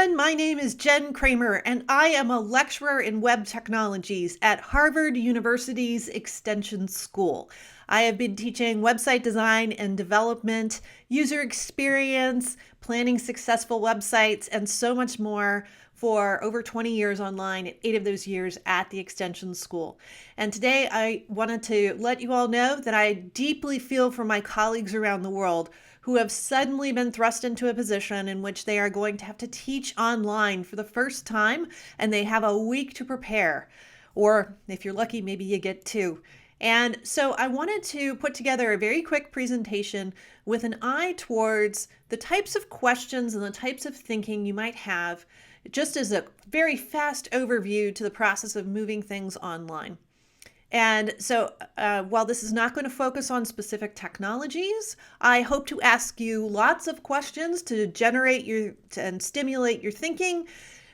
everyone. My name is Jen Kramer, and I am a lecturer in web technologies at Harvard University's Extension School. I have been teaching website design and development, user experience, planning successful websites, and so much more for over 20 years online, and 8 of those years at the Extension School. And today I wanted to let you all know that I deeply feel for my colleagues around the world who have suddenly been thrust into a position in which they are going to have to teach online for the first time, and they have a week to prepare. Or if you're lucky, maybe you get 2. And so I wanted to put together a very quick presentation with an eye towards the types of questions and the types of thinking you might have, just as a very fast overview to the process of moving things online. And so while this is not going to focus on specific technologies, I hope to ask you lots of questions to generate and stimulate your thinking,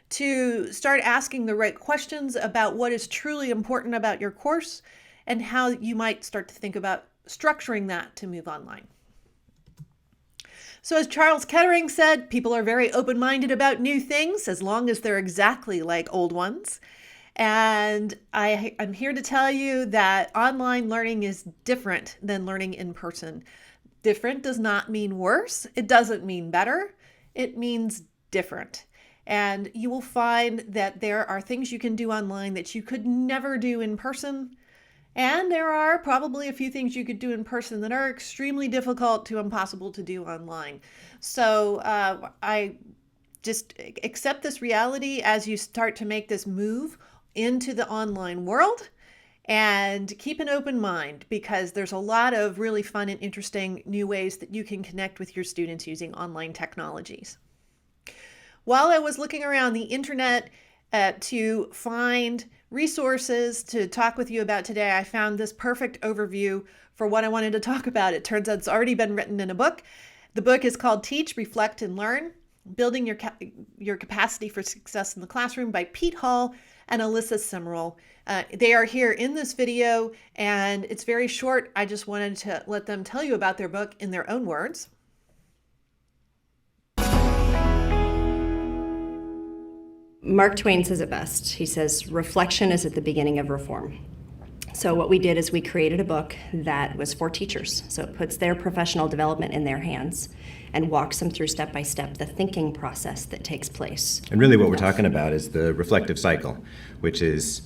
to start asking the right questions about what is truly important about your course and how you might start to think about structuring that to move online. So as Charles Kettering said, people are very open-minded about new things as long as they're exactly like old ones. And I'm here to tell you that online learning is different than learning in person. Different does not mean worse. It doesn't mean better. It means different. And you will find that there are things you can do online that you could never do in person. And there are probably a few things you could do in person that are extremely difficult to impossible to do online. So I just accept this reality as you start to make this move into the online world, and keep an open mind, because there's a lot of really fun and interesting new ways that you can connect with your students using online technologies. While I was looking around the internet to find resources to talk with you about today, I found this perfect overview for what I wanted to talk about. It turns out it's already been written in a book. The book is called Teach, Reflect, and Learn: Building Your Capacity for Success in the Classroom by Pete Hall and Alyssa Simmerl. They are here in this video, and it's very short. I just wanted to let them tell you about their book in their own words. Mark Twain says it best. He says, reflection is at the beginning of reform. So what we did is we created a book that was for teachers. So it puts their professional development in their hands and walks them through step by step the thinking process that takes place. And really what we're talking about is the reflective cycle, which is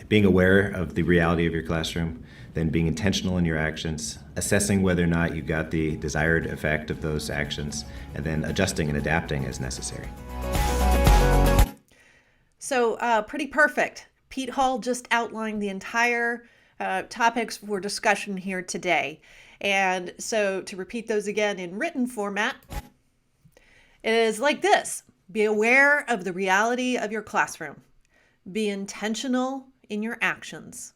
being aware of the reality of your classroom, then being intentional in your actions, assessing whether or not you got the desired effect of those actions, and then adjusting and adapting as necessary. So pretty perfect. Pete Hall just outlined the entire topics for discussion here today. And so to repeat those again in written format, it is like this: be aware of the reality of your classroom. Be intentional in your actions.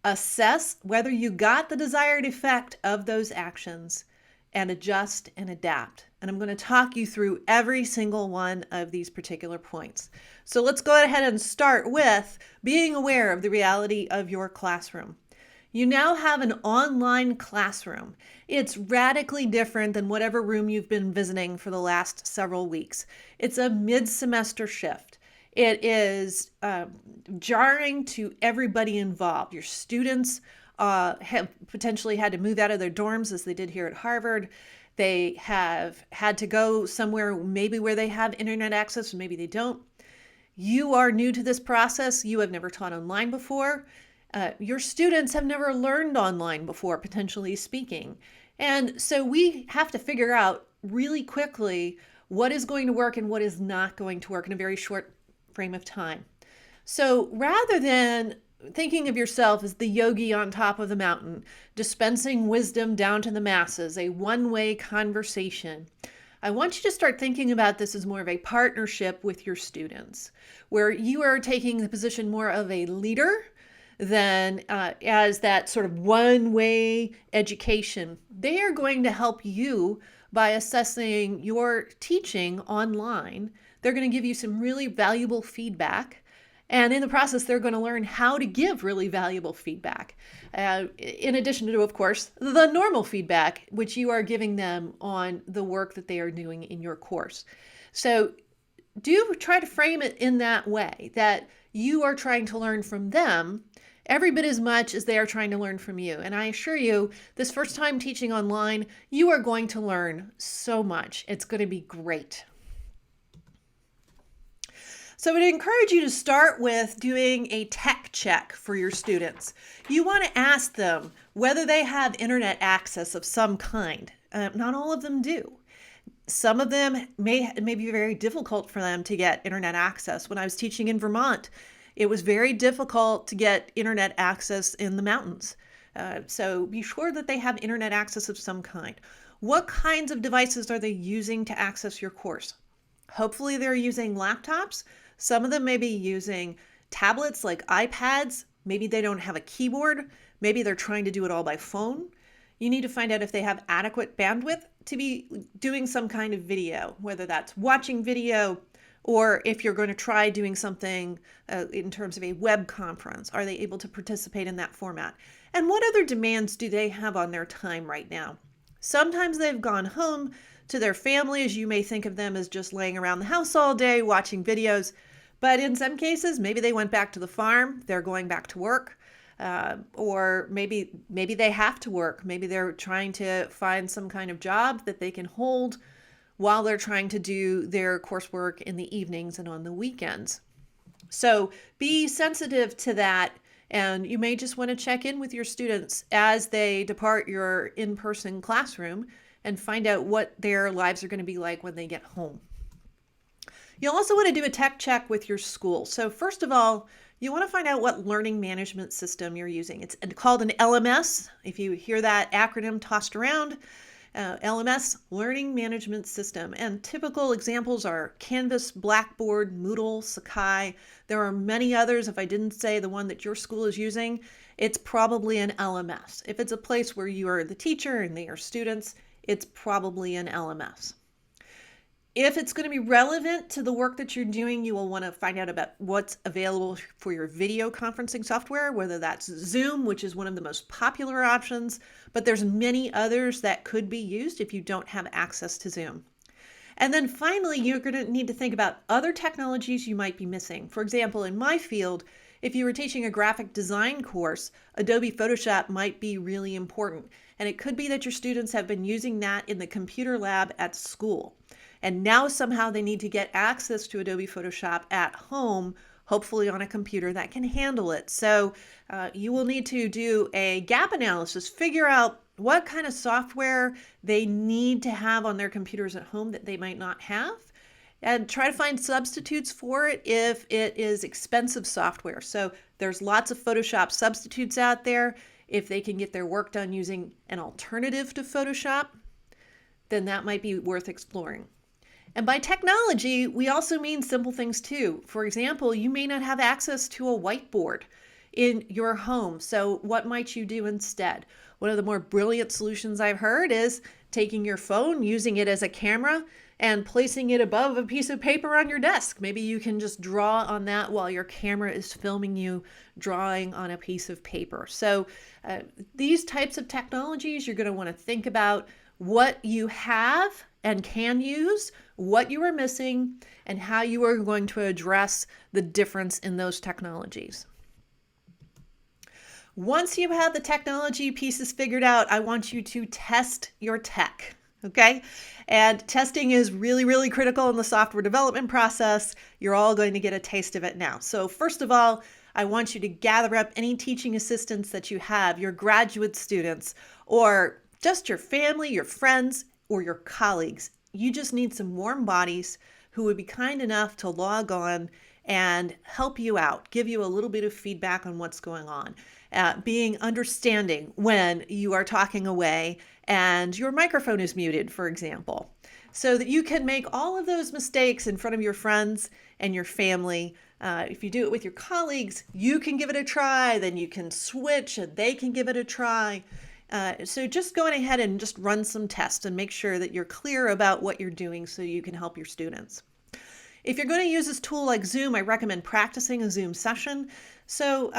Assess whether you got the desired effect of those actions, and adjust and adapt. And I'm going to talk you through every single one of these particular points. So let's go ahead and start with being aware of the reality of your classroom. You now have an online classroom. It's radically different than whatever room you've been visiting for the last several weeks. It's a mid-semester shift. It is jarring to everybody involved. Your students have potentially had to move out of their dorms, as they did here at Harvard. They have had to go somewhere maybe where they have internet access, maybe they don't. You are new to this process. You have never taught online before. Your students have never learned online before, potentially speaking. And so we have to figure out really quickly what is going to work and what is not going to work in a very short frame of time. So rather than thinking of yourself as the yogi on top of the mountain, dispensing wisdom down to the masses, a one-way conversation, I want you to start thinking about this as more of a partnership with your students, where you are taking the position more of a leader than as that sort of one-way education. They are going to help you by assessing your teaching online. They're going to give you some really valuable feedback. And in the process, they're going to learn how to give really valuable feedback. In addition to, of course, the normal feedback, which you are giving them on the work that they are doing in your course. So do try to frame it in that way, that you are trying to learn from them every bit as much as they are trying to learn from you. And I assure you, this first time teaching online, you are going to learn so much. It's going to be great. So I would encourage you to start with doing a tech check for your students. You want to ask them whether they have internet access of some kind. Not all of them do. Some of them may be very difficult for them to get internet access. When I was teaching in Vermont, it was very difficult to get internet access in the mountains. So be sure that they have internet access of some kind. What kinds of devices are they using to access your course? Hopefully they're using laptops. Some of them may be using tablets like iPads. Maybe they don't have a keyboard. Maybe they're trying to do it all by phone. You need to find out if they have adequate bandwidth to be doing some kind of video, whether that's watching video or if you're going to try doing something in terms of a web conference. Are they able to participate in that format? And what other demands do they have on their time right now? Sometimes they've gone home to their families. You may think of them as just laying around the house all day watching videos. But in some cases, maybe they went back to the farm, they're going back to work, or maybe they have to work. Maybe they're trying to find some kind of job that they can hold while they're trying to do their coursework in the evenings and on the weekends. So be sensitive to that, and you may just want to check in with your students as they depart your in-person classroom and find out what their lives are going to be like when they get home. You'll also want to do a tech check with your school. So first of all, you want to find out what learning management system you're using. It's called an LMS. If you hear that acronym tossed around, LMS, Learning Management System. And typical examples are Canvas, Blackboard, Moodle, Sakai. There are many others. If I didn't say the one that your school is using, it's probably an LMS. If it's a place where you are the teacher and they are students, it's probably an LMS. If it's going to be relevant to the work that you're doing, you will want to find out about what's available for your video conferencing software, whether that's Zoom, which is one of the most popular options, but there's many others that could be used if you don't have access to Zoom. And then finally, you're going to need to think about other technologies you might be missing. For example, in my field, if you were teaching a graphic design course, Adobe Photoshop might be really important. And it could be that your students have been using that in the computer lab at school. And now somehow they need to get access to Adobe Photoshop at home, hopefully on a computer that can handle it. So you will need to do a gap analysis, figure out what kind of software they need to have on their computers at home that they might not have, and try to find substitutes for it if it is expensive software. So there's lots of Photoshop substitutes out there. If they can get their work done using an alternative to Photoshop, then that might be worth exploring. And by technology, we also mean simple things too. For example, you may not have access to a whiteboard in your home. So what might you do instead? One of the more brilliant solutions I've heard is taking your phone, using it as a camera, and placing it above a piece of paper on your desk. Maybe you can just draw on that while your camera is filming you drawing on a piece of paper. So these types of technologies, you're going to want to think about what you have and can use, what you are missing, and how you are going to address the difference in those technologies. Once you have the technology pieces figured out, I want you to test your tech, okay? And testing is really, really critical in the software development process. You're all going to get a taste of it now. So first of all, I want you to gather up any teaching assistants that you have, your graduate students, or just your family, your friends, or your colleagues. You just need some warm bodies who would be kind enough to log on and help you out, give you a little bit of feedback on what's going on, being understanding when you are talking away and your microphone is muted, for example, so that you can make all of those mistakes in front of your friends and your family. If you do it with your colleagues, you can give it a try, then you can switch and they can give it a try. So just going ahead and just run some tests and make sure that you're clear about what you're doing so you can help your students. If you're going to use this tool like Zoom, I recommend practicing a Zoom session. So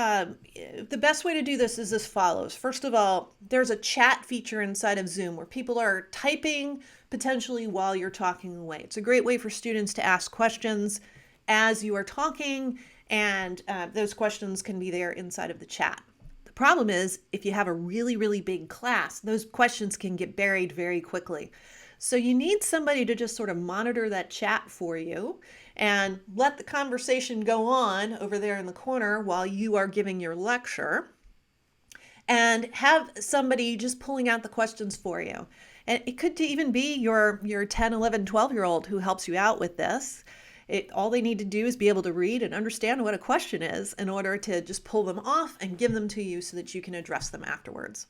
the best way to do this is as follows. First of all, there's a chat feature inside of Zoom where people are typing potentially while you're talking away. It's a great way for students to ask questions as you are talking, and those questions can be there inside of the chat. The problem is if you have a really, really big class, those questions can get buried very quickly. So you need somebody to just sort of monitor that chat for you and let the conversation go on over there in the corner while you are giving your lecture, and have somebody just pulling out the questions for you. And it could even be your 10, 11, 12-year-old who helps you out with this. All they need to do is be able to read and understand what a question is in order to just pull them off and give them to you so that you can address them afterwards.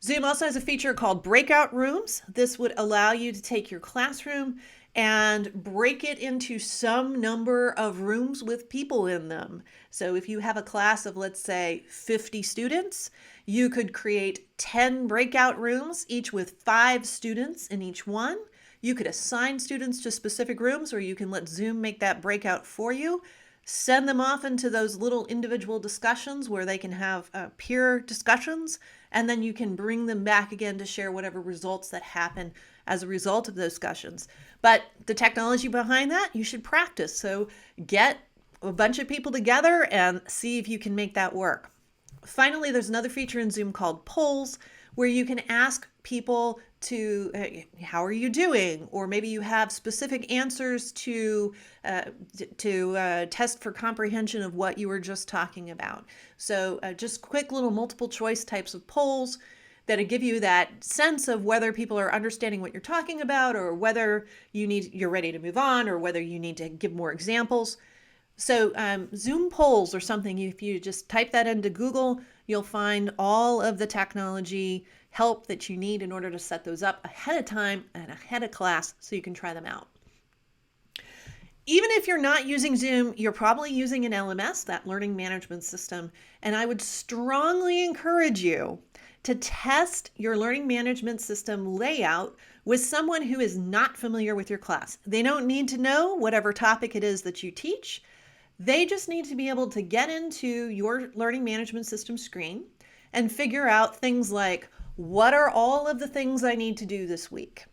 Zoom also has a feature called breakout rooms. This would allow you to take your classroom and break it into some number of rooms with people in them. So if you have a class of, let's say, 50 students, you could create 10 breakout rooms, each with 5 students in each one. You could assign students to specific rooms, or you can let Zoom make that breakout for you. Send them off into those little individual discussions where they can have peer discussions, and then you can bring them back again to share whatever results that happen as a result of those discussions. But the technology behind that, you should practice. So get a bunch of people together and see if you can make that work. Finally, there's another feature in Zoom called polls, where you can ask people to, how are you doing? Or maybe you have specific answers to test for comprehension of what you were just talking about. So just quick little multiple choice types of polls that'll give you that sense of whether people are understanding what you're talking about, or whether you're ready to move on, or whether you need to give more examples. So Zoom polls are something, if you just type that into Google, you'll find all of the technology help that you need in order to set those up ahead of time and ahead of class so you can try them out. Even if you're not using Zoom, you're probably using an LMS, that learning management system, and I would strongly encourage you to test your learning management system layout with someone who is not familiar with your class. They don't need to know whatever topic it is that you teach. They just need to be able to get into your learning management system screen and figure out things like, what are all of the things I need to do this week?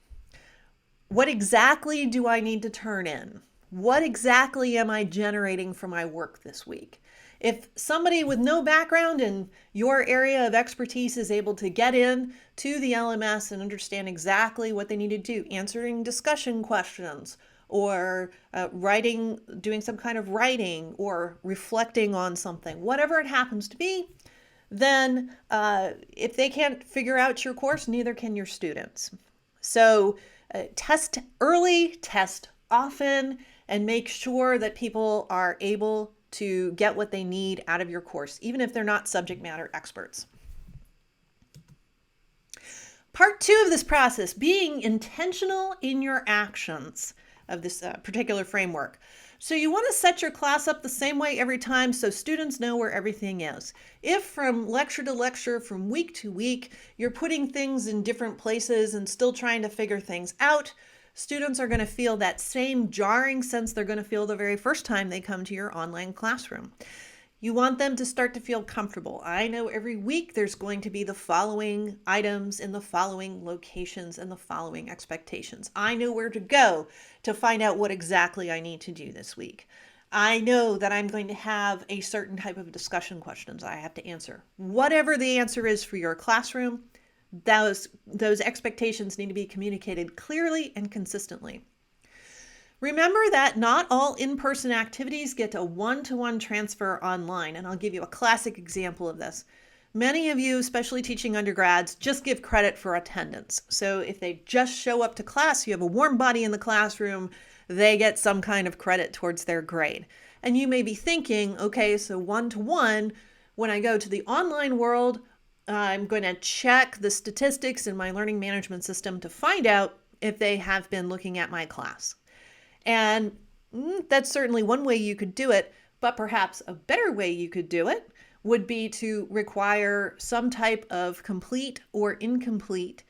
What exactly do I need to turn in? What exactly am I generating for my work this week? If somebody with no background in your area of expertise is able to get in to the LMS and understand exactly what they need to do, answering discussion questions, or doing some kind of writing, or reflecting on something, whatever it happens to be, then if they can't figure out your course, neither can your students. So test early, test often, and make sure that people are able to get what they need out of your course, even if they're not subject matter experts. Part 2 of this process, being intentional in your actions of this particular framework. So you want to set your class up the same way every time so students know where everything is. If from lecture to lecture, from week to week, you're putting things in different places and still trying to figure things out, students are going to feel that same jarring sense they're going to feel the very first time they come to your online classroom. You want them to start to feel comfortable. I know every week there's going to be the following items in the following locations and the following expectations. I know where to go to find out what exactly I need to do this week. I know that I'm going to have a certain type of discussion questions I have to answer. Whatever the answer is for your classroom, those expectations need to be communicated clearly and consistently. Remember that not all in-person activities get a one-to-one transfer online, and I'll give you a classic example of this. Many of you, especially teaching undergrads, just give credit for attendance. So if they just show up to class, you have a warm body in the classroom, they get some kind of credit towards their grade. And you may be thinking, okay, so one-to-one, when I go to the online world, I'm going to check the statistics in my learning management system to find out if they have been looking at my class. And that's certainly one way you could do it, but perhaps a better way you could do it would be to require some type of complete or incomplete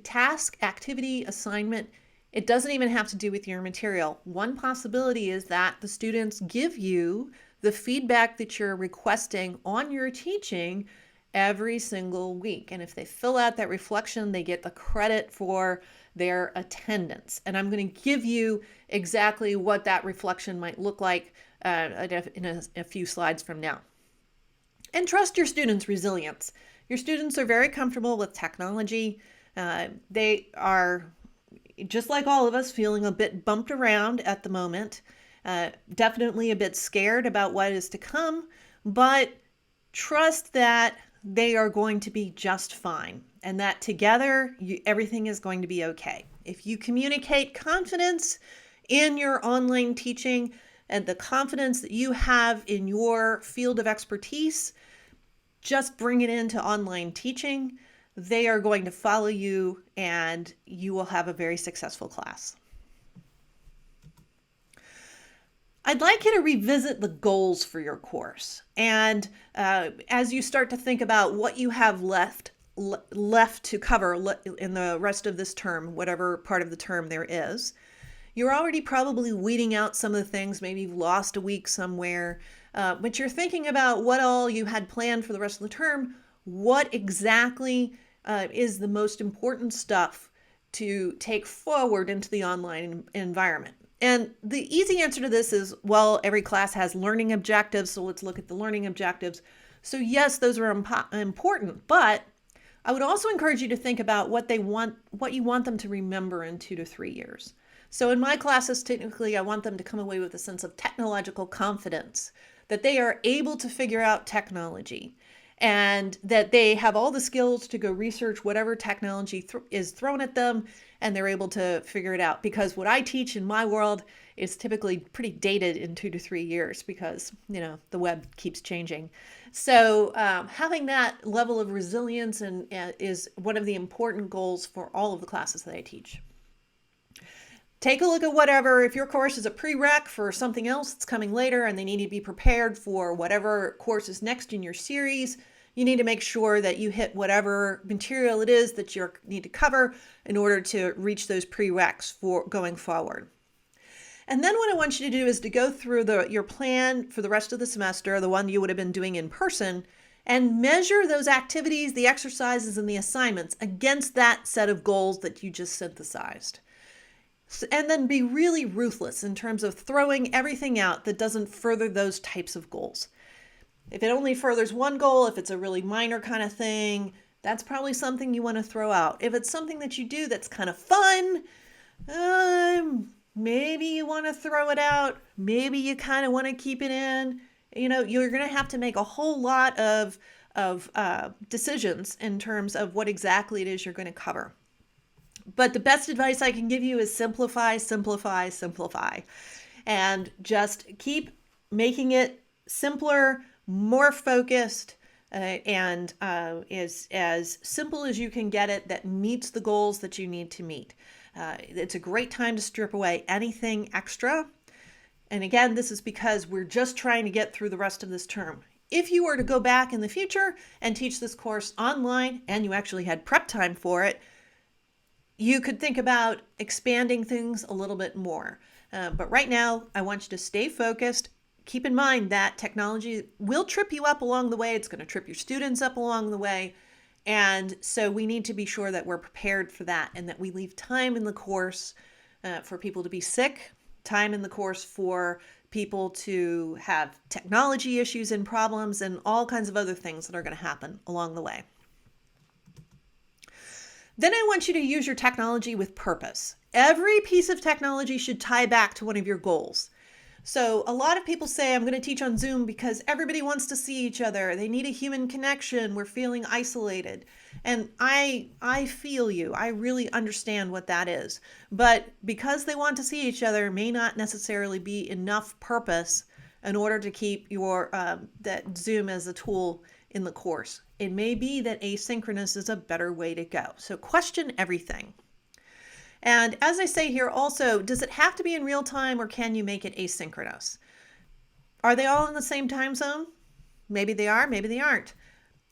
task, activity, assignment It doesn't even have to do with your material. One possibility is that the students give you the feedback that you're requesting on your teaching every single week. And if they fill out that reflection, they get the credit for their attendance. And I'm going to give you exactly what that reflection might look like in a few slides from now. And trust your students' resilience. Your students are very comfortable with technology. They are, just like all of us, feeling a bit bumped around at the moment. Definitely a bit scared about what is to come, but trust that they are going to be just fine and that together everything is going to be okay. If you communicate confidence in your online teaching and the confidence that you have in your field of expertise, just bring it into online teaching. They are going to follow you and you will have a very successful class. I'd like you to revisit the goals for your course. And as you start to think about what you have left to cover in the rest of this term, whatever part of the term there is, you're already probably weeding out some of the things. Maybe you've lost a week somewhere, but you're thinking about what all you had planned for the rest of the term. What exactly is the most important stuff to take forward into the online environment? And the easy answer to this is, well, every class has learning objectives, so let's look at the learning objectives. So yes, those are important, but I would also encourage you to think about what you want them to remember in 2 to 3 years. So in my classes, technically, I want them to come away with a sense of technological confidence, that they are able to figure out technology, and that they have all the skills to go research whatever technology is thrown at them, and they're able to figure it out. Because what I teach in my world is typically pretty dated in 2 to 3 years because, the web keeps changing. So having that level of resilience is one of the important goals for all of the classes that I teach. Take a look at whatever, if your course is a prereq for something else that's coming later and they need to be prepared for whatever course is next in your series, you need to make sure that you hit whatever material it is that you need to cover in order to reach those prereqs for going forward. And then what I want you to do is to go through your plan for the rest of the semester, the one you would have been doing in person, and measure those activities, the exercises, and the assignments against that set of goals that you just synthesized. And then be really ruthless in terms of throwing everything out that doesn't further those types of goals. If it only furthers one goal, if it's a really minor kind of thing, that's probably something you want to throw out. If it's something that you do that's kind of fun, maybe you want to throw it out. Maybe you kind of want to keep it in. You're going to have to make a whole lot of decisions in terms of what exactly it is you're going to cover. But the best advice I can give you is simplify, simplify, simplify. And just keep making it simpler, more focused, and is as simple as you can get it that meets the goals that you need to meet. It's a great time to strip away anything extra. And again, this is because we're just trying to get through the rest of this term. If you were to go back in the future and teach this course online and you actually had prep time for it, you could think about expanding things a little bit more. But right now, I want you to stay focused. Keep in mind that technology will trip you up along the way. It's going to trip your students up along the way. And so we need to be sure that we're prepared for that and that we leave time in the course for people to be sick, time in the course for people to have technology issues and problems and all kinds of other things that are going to happen along the way. Then I want you to use your technology with purpose. Every piece of technology should tie back to one of your goals. So a lot of people say, I'm going to teach on Zoom because everybody wants to see each other. They need a human connection. We're feeling isolated. And I feel you. I really understand what that is. But because they want to see each other may not necessarily be enough purpose in order to keep your that Zoom as a tool in the course. It may be that asynchronous is a better way to go. So question everything. And as I say here also, does it have to be in real time or can you make it asynchronous? Are they all in the same time zone? Maybe they are, maybe they aren't.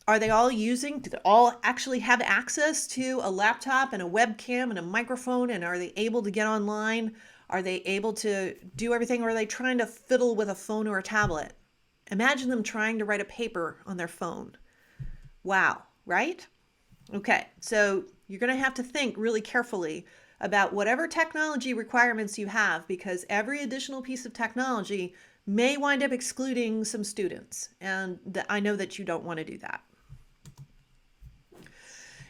Are they all do they all actually have access to a laptop and a webcam and a microphone? And are they able to get online? Are they able to do everything? Or are they trying to fiddle with a phone or a tablet? Imagine them trying to write a paper on their phone. Wow, right? Okay, so you're going to have to think really carefully about whatever technology requirements you have, because every additional piece of technology may wind up excluding some students. And I know that you don't want to do that.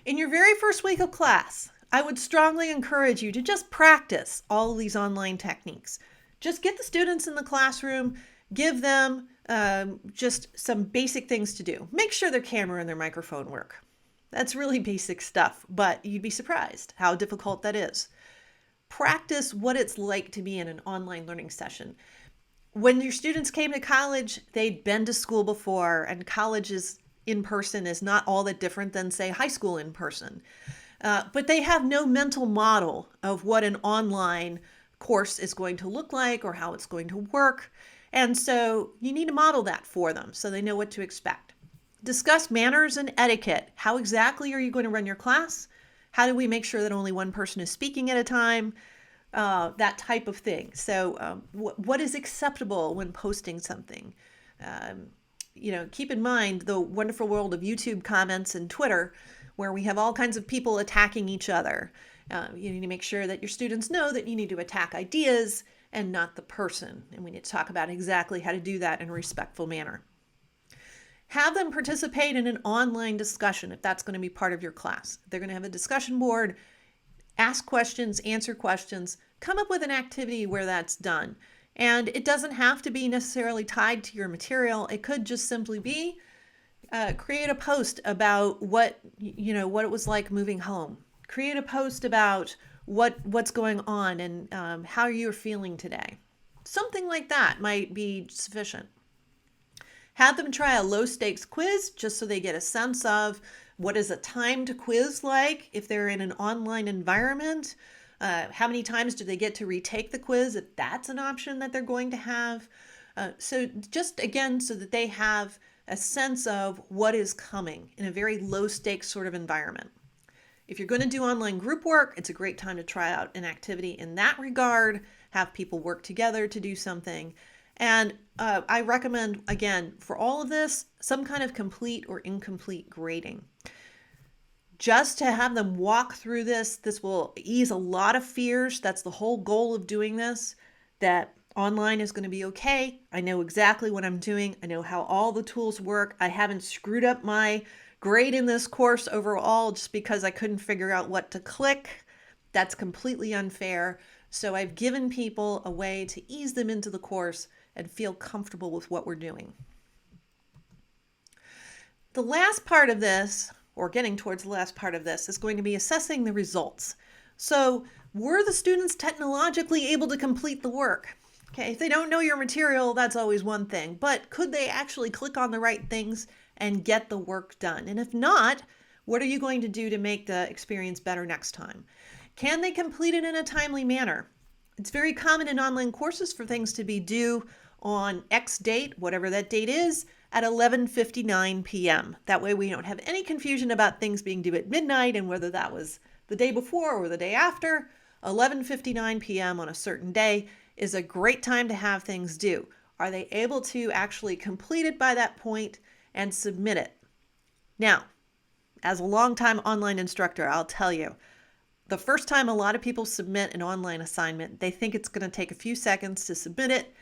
In your very first week of class, I would strongly encourage you to just practice all of these online techniques. Just get the students in the classroom, give them just some basic things to do. Make sure their camera and their microphone work. That's really basic stuff, but you'd be surprised how difficult that is. Practice what it's like to be in an online learning session. When your students came to college, they'd been to school before, and college is in person is not all that different than, say, high school in person. But they have no mental model of what an online course is going to look like or how it's going to work. And so you need to model that for them so they know what to expect. Discuss manners and etiquette. How exactly are you going to run your class? How do we make sure that only one person is speaking at a time? That type of thing. So what is acceptable when posting something? Keep in mind the wonderful world of YouTube comments and Twitter, where we have all kinds of people attacking each other. You need to make sure that your students know that you need to attack ideas and not the person. And we need to talk about exactly how to do that in a respectful manner. Have them participate in an online discussion if that's going to be part of your class. They're going to have a discussion board, ask questions, answer questions, come up with an activity where that's done. And it doesn't have to be necessarily tied to your material. It could just simply be create a post about what it was like moving home. Create a post about what's going on and how you're feeling today. Something like that might be sufficient. Have them try a low stakes quiz just so they get a sense of what is a timed quiz like if they're in an online environment. How many times do they get to retake the quiz if that's an option that they're going to have? So just again, so that they have a sense of what is coming in a very low stakes sort of environment. If you're going to do online group work, it's a great time to try out an activity in that regard, have people work together to do something. And I recommend, again, for all of this, some kind of complete or incomplete grading. Just to have them walk through this will ease a lot of fears. That's the whole goal of doing this, that online is going to be okay. I know exactly what I'm doing. I know how all the tools work. I haven't screwed up my grade in this course overall just because I couldn't figure out what to click. That's completely unfair. So I've given people a way to ease them into the course and feel comfortable with what we're doing. The last part of this, or getting towards the last part of this, is going to be assessing the results. So were the students technologically able to complete the work? Okay, if they don't know your material, that's always one thing, but could they actually click on the right things and get the work done? And if not, what are you going to do to make the experience better next time? Can they complete it in a timely manner? It's very common in online courses for things to be due on X date, whatever that date is, at 11:59 p.m. That way we don't have any confusion about things being due at midnight and whether that was the day before or the day after. 11:59 p.m. on a certain day is a great time to have things due. Are they able to actually complete it by that point and submit it? Now, as a longtime online instructor, I'll tell you, the first time a lot of people submit an online assignment, they think it's going to take a few seconds to submit it,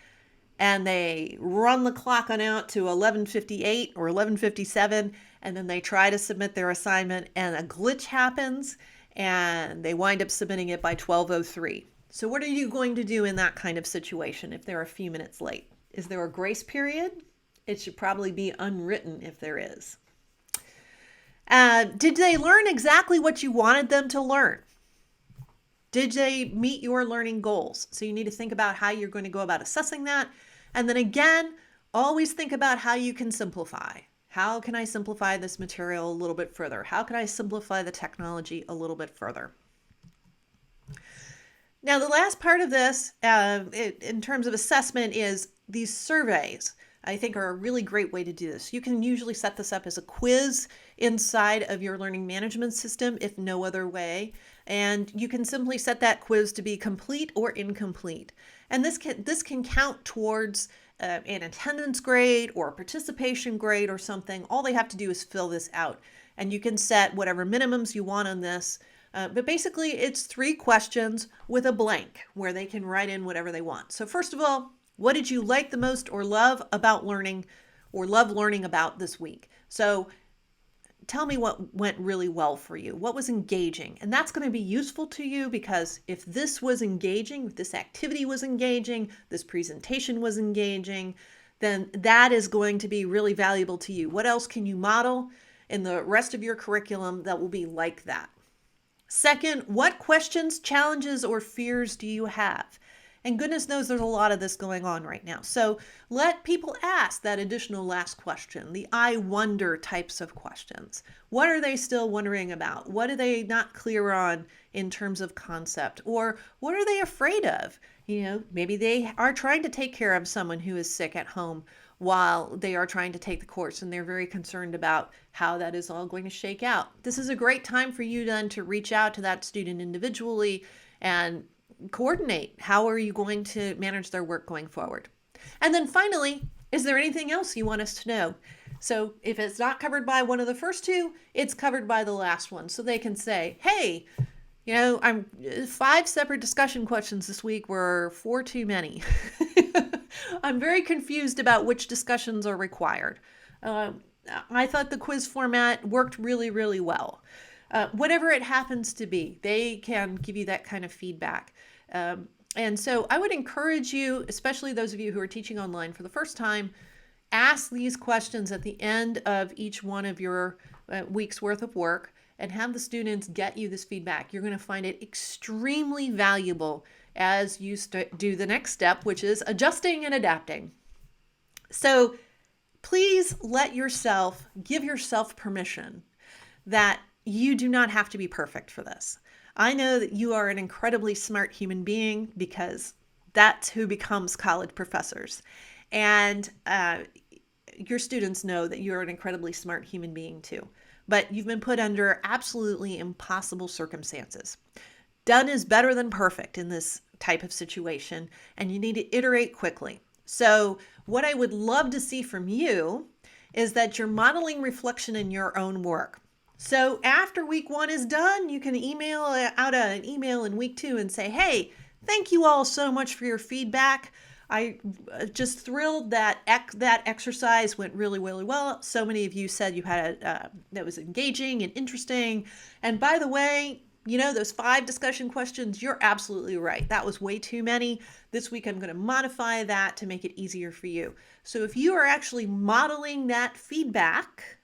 and they run the clock on out to 11:58 or 11:57, and then they try to submit their assignment, and a glitch happens, and they wind up submitting it by 12:03. So what are you going to do in that kind of situation if they're a few minutes late? Is there a grace period? It should probably be unwritten if there is. Did they learn exactly what you wanted them to learn? Did they meet your learning goals? So you need to think about how you're going to go about assessing that. And then again, always think about how you can simplify. How can I simplify this material a little bit further? How can I simplify the technology a little bit further? Now, the last part of this, in terms of assessment, is these surveys. I think are a really great way to do this. You can usually set this up as a quiz inside of your learning management system, if no other way. And you can simply set that quiz to be complete or incomplete. And this can count towards an attendance grade or a participation grade or something. All they have to do is fill this out. And you can set whatever minimums you want on this. But basically, it's 3 questions with a blank where they can write in whatever they want. So first of all, what did you like the most or love about learning or love learning about this week? So tell me what went really well for you. What was engaging? And that's going to be useful to you because if this was engaging, if this activity was engaging, this presentation was engaging, then that is going to be really valuable to you. What else can you model in the rest of your curriculum that will be like that? Second, what questions, challenges, or fears do you have? And goodness knows there's a lot of this going on right now. So let people ask that additional last question, the I wonder types of questions. What are they still wondering about? What are they not clear on in terms of concept? Or what are they afraid of? Maybe they are trying to take care of someone who is sick at home while they are trying to take the course, and they're very concerned about how that is all going to shake out. This is a great time for you then to reach out to that student individually and coordinate. How are you going to manage their work going forward? And then finally, is there anything else you want us to know? So if it's not covered by one of the first 2, it's covered by the last one. So they can say, hey, I'm 5 separate discussion questions this week were 4 too many. I'm very confused about which discussions are required. I thought the quiz format worked really, really well. Whatever it happens to be, they can give you that kind of feedback. And so I would encourage you, especially those of you who are teaching online for the first time, ask these questions at the end of each one of your week's worth of work and have the students get you this feedback. You're going to find it extremely valuable as you do the next step, which is adjusting and adapting. So please give yourself permission that you do not have to be perfect for this. I know that you are an incredibly smart human being because that's who becomes college professors. And your students know that you're an incredibly smart human being too. But you've been put under absolutely impossible circumstances. Done is better than perfect in this type of situation, and you need to iterate quickly. So what I would love to see from you is that you're modeling reflection in your own work. So after week 1 is done, you can email out an email in week 2 and say, hey, thank you all so much for your feedback. I just thrilled that that exercise went really, really well. So many of you said you had that was engaging and interesting. And by the way, those 5 discussion questions, you're absolutely right. That was way too many. This week, I'm going to modify that to make it easier for you. So if you are actually modeling that feedback,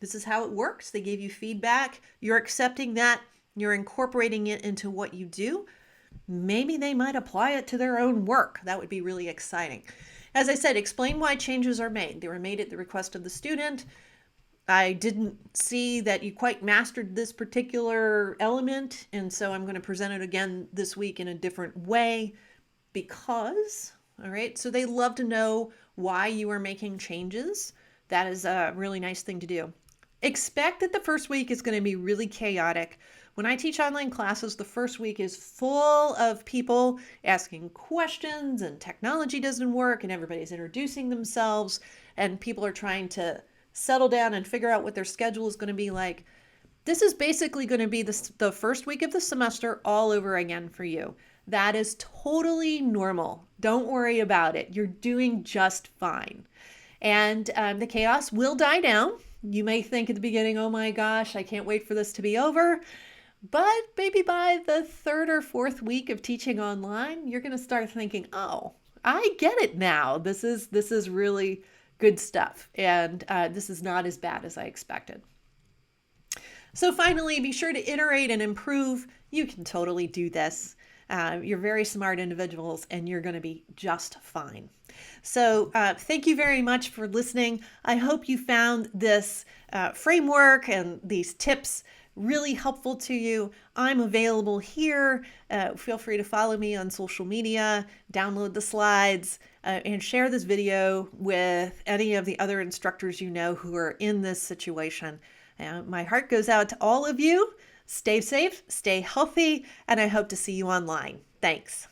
this is how it works. They gave you feedback. You're accepting that. You're incorporating it into what you do. Maybe they might apply it to their own work. That would be really exciting. As I said, explain why changes are made. They were made at the request of the student. I didn't see that you quite mastered this particular element, and so I'm going to present it again this week in a different way because, all right, so they love to know why you are making changes. That is a really nice thing to do. Expect that the first week is going to be really chaotic. When I teach online classes, the first week is full of people asking questions and technology doesn't work and everybody's introducing themselves and people are trying to settle down and figure out what their schedule is going to be like. This is basically going to be the first week of the semester all over again for you. That is totally normal. Don't worry about it. You're doing just fine. And the chaos will die down. You may think at the beginning, oh my gosh, I can't wait for this to be over. But maybe by the 3rd or 4th week of teaching online, you're going to start thinking, oh, I get it now. This is really good stuff. And this is not as bad as I expected. So finally, be sure to iterate and improve. You can totally do this. You're very smart individuals, and you're going to be just fine. So thank you very much for listening. I hope you found this framework and these tips really helpful to you. I'm available here. Feel free to follow me on social media, download the slides, and share this video with any of the other instructors you know who are in this situation. My heart goes out to all of you. Stay safe, stay healthy, and I hope to see you online. Thanks.